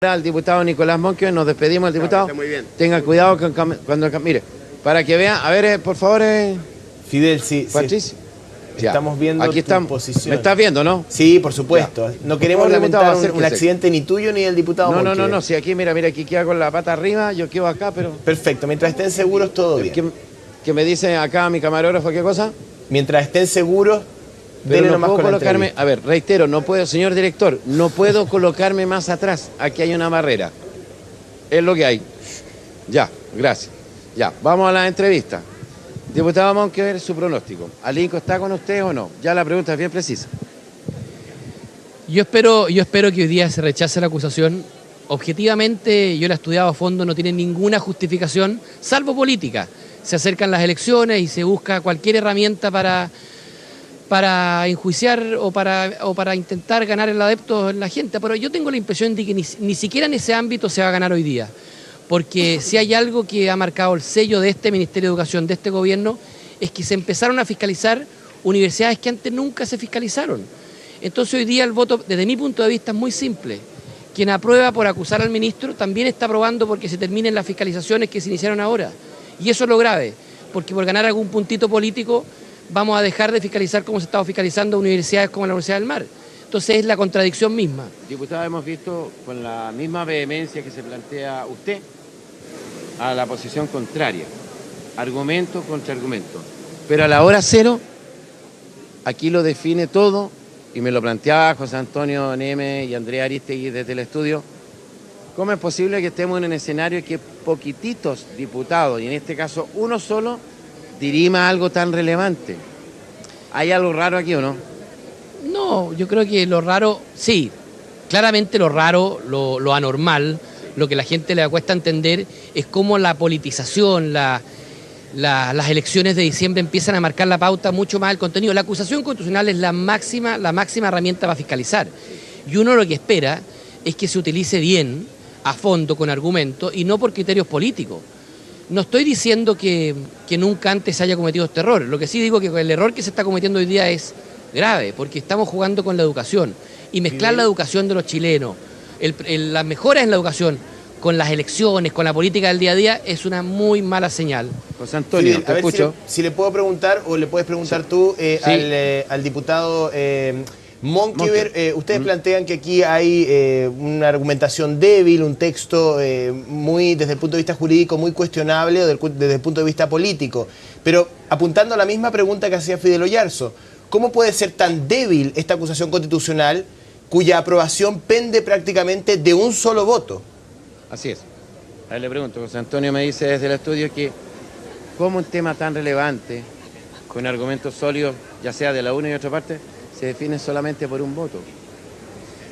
al diputado Nicolás Monque, nos despedimos del diputado. Está muy bien. Tenga cuidado cuando mire, para que vean, a ver, por favor, Fidel, sí, Patricio. Ya. Estamos viendo Aquí tu estamos. posición. ¿Me estás viendo, no? Sí, por supuesto. Ya. No queremos Por favor, lamentar diputado, un acérquese. accidente ni tuyo ni del diputado Monque. No, si aquí, mira, aquí queda con la pata arriba, yo quedo acá, pero... Perfecto, mientras estén seguros todo bien. ¿Qué me dice acá mi camarógrafo, qué cosa? Mientras estén seguros, Pero denle no nomás puedo con la colocarme, entrevista. a ver, reitero, no puedo, señor director, no puedo colocarme más atrás, aquí hay una barrera. Es lo que hay. Ya, gracias. Ya, vamos a la entrevista. Diputado Monque, su pronóstico. ¿Alinco está con usted o no? Ya la pregunta es bien precisa. Yo espero que hoy día se rechace la acusación. Objetivamente, yo la he estudiado a fondo, no tiene ninguna justificación, salvo política. Se acercan las elecciones y se busca cualquier herramienta para enjuiciar o para intentar ganar el adepto en la gente. Pero yo tengo la impresión de que ni siquiera en ese ámbito se va a ganar hoy día. Porque si hay algo que ha marcado el sello de este Ministerio de Educación, de este gobierno, es que se empezaron a fiscalizar universidades que antes nunca se fiscalizaron. Entonces hoy día el voto, desde mi punto de vista, es muy simple. Quien aprueba por acusar al ministro también está aprobando porque se terminen las fiscalizaciones que se iniciaron ahora. Y eso es lo grave, porque por ganar algún puntito político vamos a dejar de fiscalizar como se estaba fiscalizando universidades como la Universidad del Mar. Entonces es la contradicción misma. Diputado, hemos visto con la misma vehemencia que se plantea usted a la posición contraria. Argumento contra argumento. Pero a la hora cero, aquí lo define todo, y me lo planteaba José Antonio Neme y Andrea Aristegui desde el estudio. ¿Cómo es posible que estemos en un escenario que poquititos diputados, y en este caso uno solo, dirima algo tan relevante? ¿Hay algo raro aquí o no? No, yo creo que lo raro, sí, claramente lo raro, lo anormal, lo que la gente le cuesta entender es cómo la politización, las elecciones de diciembre empiezan a marcar la pauta mucho más del contenido. La acusación constitucional es la máxima herramienta para fiscalizar. Y uno lo que espera es que se utilice bien, a fondo, con argumentos y no por criterios políticos. No estoy diciendo que nunca antes se haya cometido este error. Lo que sí digo es que el error que se está cometiendo hoy día es grave, porque estamos jugando con la educación. Y mezclar la educación de los chilenos, las mejoras en la educación, con las elecciones, con la política del día a día, es una muy mala señal. José Antonio, te escucho. Si le puedo preguntar, o le puedes preguntar tú al diputado Monque. Ustedes plantean que aquí hay una argumentación débil, un texto muy, desde el punto de vista jurídico, muy cuestionable, o desde el punto de vista político. Pero apuntando a la misma pregunta que hacía Fidel Oyarzo, ¿cómo puede ser tan débil esta acusación constitucional cuya aprobación pende prácticamente de un solo voto? Así es. A él le pregunto, José Antonio me dice desde el estudio que cómo un tema tan relevante, con argumentos sólidos, ya sea de la una y otra parte, se define solamente por un voto.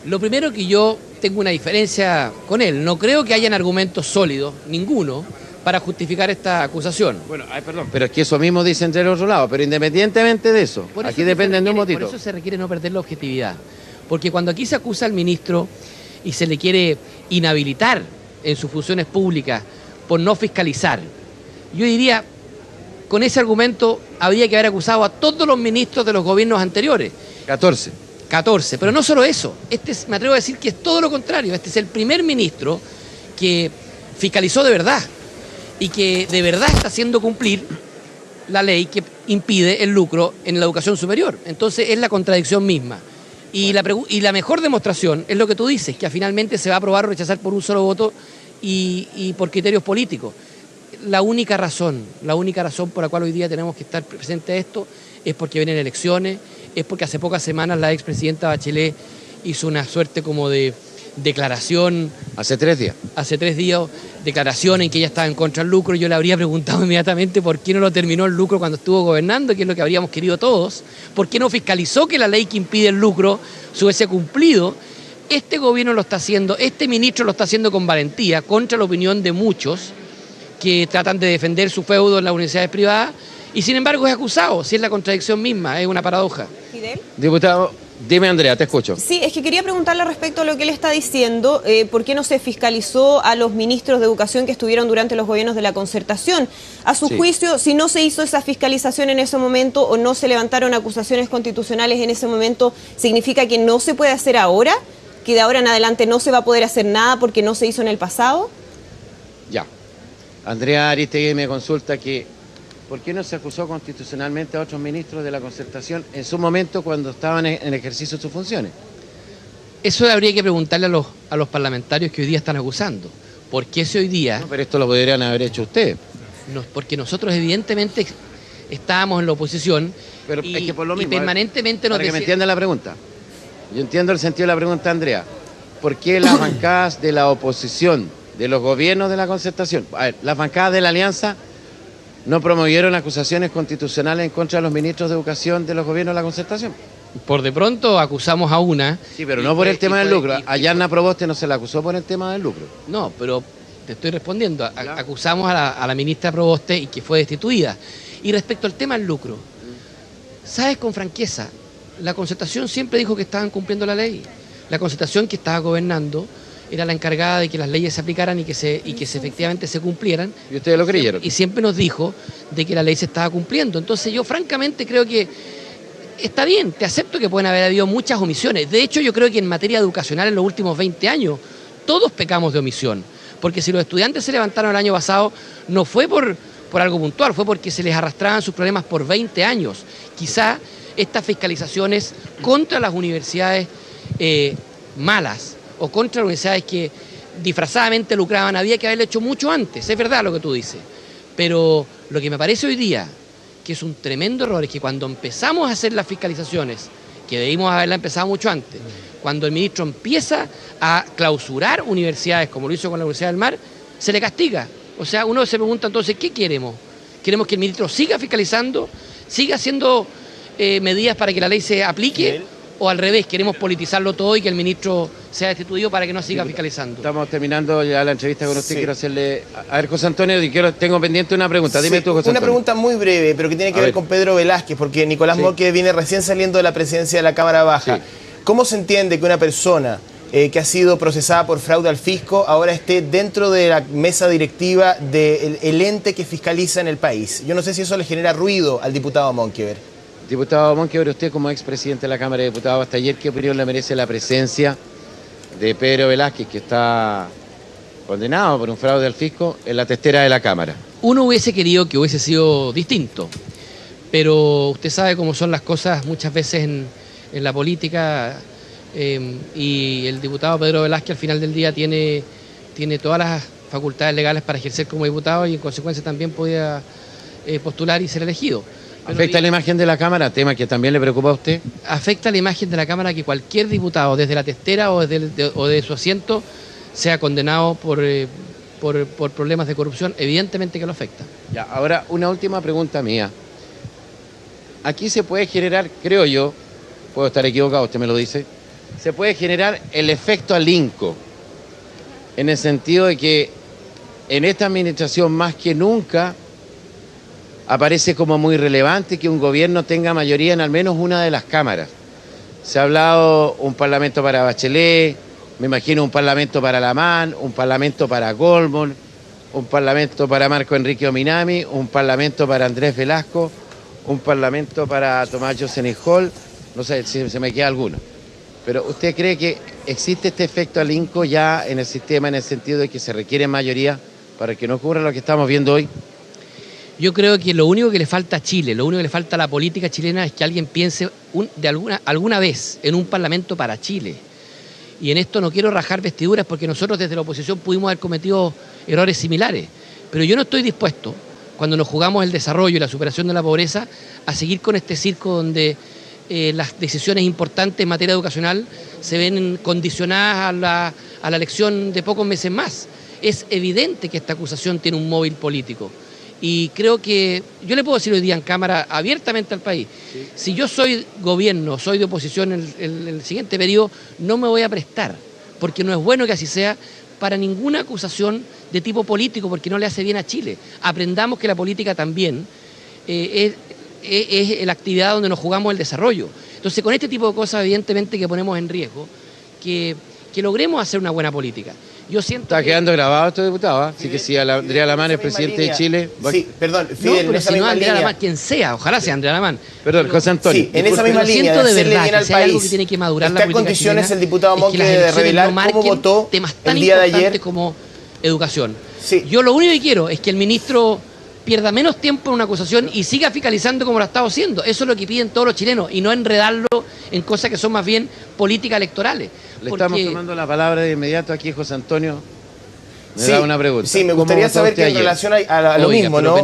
Lo primero que yo tengo una diferencia con él, no creo que hayan argumentos sólidos, ninguno, para justificar esta acusación. Bueno, perdón, pero es que eso mismo dicen del otro lado, pero independientemente de eso, aquí dependen de un votito. Por eso se requiere no perder la objetividad, porque cuando aquí se acusa al ministro y se le quiere inhabilitar en sus funciones públicas por no fiscalizar, yo diría, con ese argumento habría que haber acusado a todos los ministros de los gobiernos anteriores. 14, pero no solo eso, me atrevo a decir que es todo lo contrario, este es el primer ministro que fiscalizó de verdad y que de verdad está haciendo cumplir la ley que impide el lucro en la educación superior. Entonces es la contradicción misma. Y la mejor demostración es lo que tú dices, que finalmente se va a aprobar o rechazar por un solo voto y por criterios políticos. La única razón por la cual hoy día tenemos que estar presentes a esto es porque vienen elecciones, es porque hace pocas semanas la expresidenta Bachelet hizo una suerte como de declaración. Hace 3 días. Hace 3 días, declaración en que ella estaba en contra del lucro. Yo le habría preguntado inmediatamente por qué no lo terminó el lucro cuando estuvo gobernando, que es lo que habríamos querido todos. ¿Por qué no fiscalizó que la ley que impide el lucro se hubiese cumplido? Este gobierno lo está haciendo, este ministro lo está haciendo con valentía, contra la opinión de muchos que tratan de defender su feudo en las universidades privadas, y sin embargo es acusado, si es la contradicción misma, es una paradoja. ¿Fidel? Diputado, dime Andrea, te escucho. Sí, es que quería preguntarle respecto a lo que él está diciendo, ¿por qué no se fiscalizó a los ministros de educación que estuvieron durante los gobiernos de la concertación? A su juicio, si no se hizo esa fiscalización en ese momento o no se levantaron acusaciones constitucionales en ese momento, ¿significa que no se puede hacer ahora? que de ahora en adelante no se va a poder hacer nada porque no se hizo en el pasado? Ya. Andrea Aristegui me consulta que ¿por qué no se acusó constitucionalmente a otros ministros de la Concertación en su momento cuando estaban en ejercicio de sus funciones? Eso habría que preguntarle a los parlamentarios que hoy día están acusando. ¿Por qué si hoy día? No, pero esto lo podrían haber hecho ustedes. Porque nosotros evidentemente estábamos en la oposición Pero y, es que por lo y mismo, permanentemente nos para que me decían... entiendan la pregunta. Yo entiendo el sentido de la pregunta, Andrea. ¿Por qué las bancadas de la oposición, de los gobiernos de la Concertación, a ver, las bancadas de la Alianza no promovieron acusaciones constitucionales en contra de los ministros de Educación de los gobiernos de la Concertación? Por de pronto acusamos a una... Sí, pero no por el tema del lucro. A Yarna Proboste no se la acusó por el tema del lucro. No, pero te estoy respondiendo. Claro. Acusamos a la ministra Proboste y que fue destituida. Y respecto al tema del lucro, sabes con franqueza, la Concertación siempre dijo que estaban cumpliendo la ley. La Concertación que estaba gobernando era la encargada de que las leyes se aplicaran y que efectivamente se cumplieran. ¿Y ustedes lo creyeron? Y siempre nos dijo de que la ley se estaba cumpliendo. Entonces yo francamente creo que está bien, te acepto que pueden haber habido muchas omisiones. De hecho, yo creo que en materia educacional en los últimos 20 años todos pecamos de omisión. Porque si los estudiantes se levantaron el año pasado, no fue por algo puntual, fue porque se les arrastraban sus problemas por 20 años. Quizá estas fiscalizaciones contra las universidades malas o contra las universidades que disfrazadamente lucraban había que haberlo hecho mucho antes. Es verdad lo que tú dices. Pero lo que me parece hoy día, que es un tremendo error, es que cuando empezamos a hacer las fiscalizaciones, que debimos haberla empezado mucho antes, cuando el ministro empieza a clausurar universidades, como lo hizo con la Universidad del Mar, se le castiga. O sea, uno se pregunta entonces, ¿qué queremos? ¿Queremos que el ministro siga fiscalizando, siga haciendo medidas para que la ley se aplique? ¿O al revés, queremos politizarlo todo y que el ministro sea destituido para que no siga fiscalizando? Estamos terminando ya la entrevista con usted. Sí. Quiero hacerle... A ver, José Antonio, tengo pendiente una pregunta. Dime Sí, tú, José una Antonio. pregunta muy breve, pero que tiene que A ver ver. con Pedro Velázquez, porque Nicolás Sí. Moque viene recién saliendo de la presidencia de la Cámara Baja. Sí. ¿Cómo se entiende que una persona que ha sido procesada por fraude al fisco ahora esté dentro de la mesa directiva del ente que fiscaliza en el país? Yo no sé si eso le genera ruido al diputado Monkever. Diputado Monkever, usted como expresidente de la Cámara de Diputados hasta ayer, ¿qué opinión le merece la presencia de Pedro Velázquez, que está condenado por un fraude al fisco, en la testera de la Cámara? Uno hubiese querido que hubiese sido distinto, pero usted sabe cómo son las cosas muchas veces en la política, y el diputado Pedro Velázquez al final del día tiene todas las facultades legales para ejercer como diputado y en consecuencia también podía postular y ser elegido. Pero ¿Afecta la imagen de la Cámara, tema que también le preocupa a usted? afecta la imagen de la Cámara que cualquier diputado, desde la testera o de su asiento, sea condenado por problemas de corrupción, evidentemente que lo afecta. Ya, ahora una última pregunta mía. Aquí se puede generar, creo yo, puedo estar equivocado, usted me lo dice, se puede generar el efecto Alinco, en el sentido de que en esta administración más que nunca aparece como muy relevante que un gobierno tenga mayoría en al menos una de las cámaras. Se ha hablado un parlamento para Bachelet, me imagino un parlamento para Lamán, un parlamento para Goldman, un parlamento para Marco Enrique Ominami, un parlamento para Andrés Velasco, un parlamento para Tomás Josenhol, no sé si se me queda alguno. Pero ¿usted cree que existe este efecto Alinco ya en el sistema, en el sentido de que se requiere mayoría para que no ocurra lo que estamos viendo hoy? Yo creo que lo único que le falta a Chile, lo único que le falta a la política chilena es que alguien piense alguna vez en un parlamento para Chile. Y en esto no quiero rajar vestiduras porque nosotros desde la oposición pudimos haber cometido errores similares. Pero yo no estoy dispuesto, cuando nos jugamos el desarrollo y la superación de la pobreza, a seguir con este circo donde las decisiones importantes en materia educacional se ven condicionadas a la elección de pocos meses más. Es evidente que esta acusación tiene un móvil político. Y creo que, yo le puedo decir hoy día en Cámara abiertamente al país, sí, si yo soy gobierno, soy de oposición en el siguiente periodo, no me voy a prestar, porque no es bueno que así sea, para ninguna acusación de tipo político, porque no le hace bien a Chile. Aprendamos que la política también es la actividad donde nos jugamos el desarrollo. Entonces, con este tipo de cosas, evidentemente que ponemos en riesgo que logremos hacer una buena política. Yo siento Está quedando grabado esto, diputado, ¿eh? Así que si Andrea Lamán es presidente de Chile... Sí, perdón, No, Fidel, en pero esa si no misma Andrea línea. Lamán, quien sea, ojalá sea Andrea Lamán. Perdón, José Antonio. Sí, en esa misma Pero línea de siento de hacerle verdad bien que al si hay algo país. que tiene que madurar ¿Está la en política condiciones chilena el diputado es que Monque las de elecciones revelar no marquen cómo votó temas tan el día de importantes ayer? como educación? Sí. Yo lo único que quiero es que el ministro pierda menos tiempo en una acusación y siga fiscalizando como lo ha estado haciendo. Eso es lo que piden todos los chilenos y no enredarlo en cosas que son más bien políticas electorales. Le estamos tomando la palabra de inmediato aquí, José Antonio. Me da una pregunta. Sí, me ¿Cómo gustaría votó saber usted que en ayer? relación a lo Oiga, mismo, pero ¿no?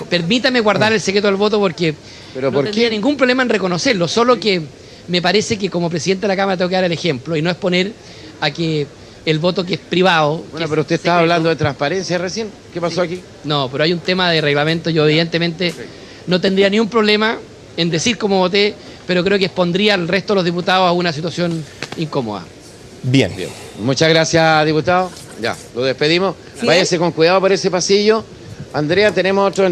Permítame guardar el secreto del voto porque ¿Pero no por tendría qué? ningún problema en reconocerlo, solo que me parece que como presidente de la Cámara tengo que dar el ejemplo y no exponer a que el voto que es privado... Bueno, pero usted estaba hablando de transparencia recién. ¿Qué pasó aquí? No, pero hay un tema de reglamento. Yo evidentemente no tendría ni un problema en decir cómo voté, pero creo que expondría al resto de los diputados a una situación incómoda. Bien. Muchas gracias, diputado. Ya, lo despedimos. ¿Sí? Váyase con cuidado por ese pasillo. Andrea, tenemos otro